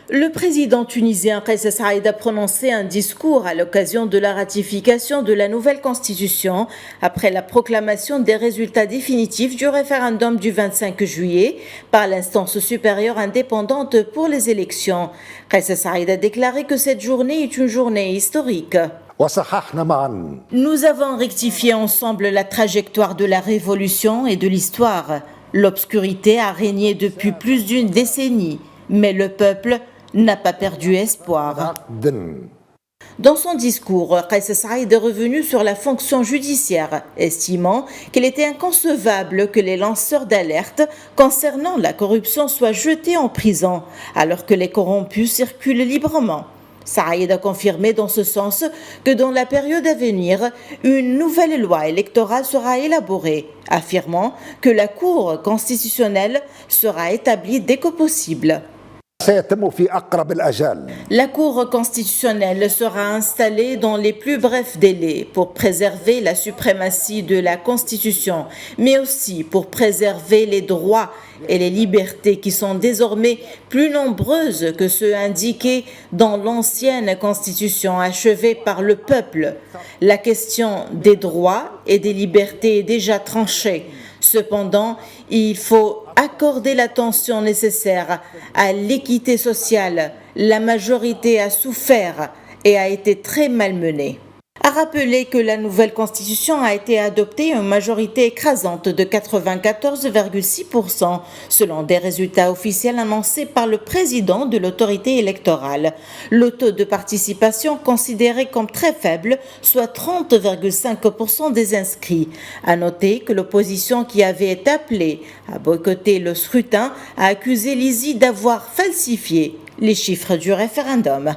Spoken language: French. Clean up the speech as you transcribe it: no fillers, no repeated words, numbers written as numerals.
Le président tunisien Kais Saïed a prononcé un discours à l'occasion de la ratification de la nouvelle constitution après la proclamation des résultats définitifs du référendum du 25 juillet par l'instance supérieure indépendante pour les élections. Kais Saïed a déclaré que cette journée est une journée historique. Nous avons rectifié ensemble la trajectoire de la révolution et de l'histoire. L'obscurité a régné depuis plus d'une décennie, mais le peuple n'a pas perdu espoir. Dans son discours, Kais Saïed est revenu sur la fonction judiciaire, estimant qu'il était inconcevable que les lanceurs d'alerte concernant la corruption soient jetés en prison, alors que les corrompus circulent librement. Saïed a confirmé dans ce sens que dans la période à venir, une nouvelle loi électorale sera élaborée, affirmant que la Cour constitutionnelle sera établie dès que possible. La Cour constitutionnelle sera installée dans les plus brefs délais pour préserver la suprématie de la Constitution, mais aussi pour préserver les droits et les libertés qui sont désormais plus nombreuses que ceux indiqués dans l'ancienne Constitution achevée par le peuple. La question des droits et des libertés est déjà tranchée. Cependant, il faut accorder l'attention nécessaire à l'équité sociale. La majorité a souffert et a été très malmenée. A rappelé que la nouvelle constitution a été adoptée à une majorité écrasante de 94,6% selon des résultats officiels annoncés par le président de l'autorité électorale. Le taux de participation considéré comme très faible, soit 30,5% des inscrits. À noter que l'opposition qui avait été appelée à boycotter le scrutin a accusé l'ISI d'avoir falsifié les chiffres du référendum.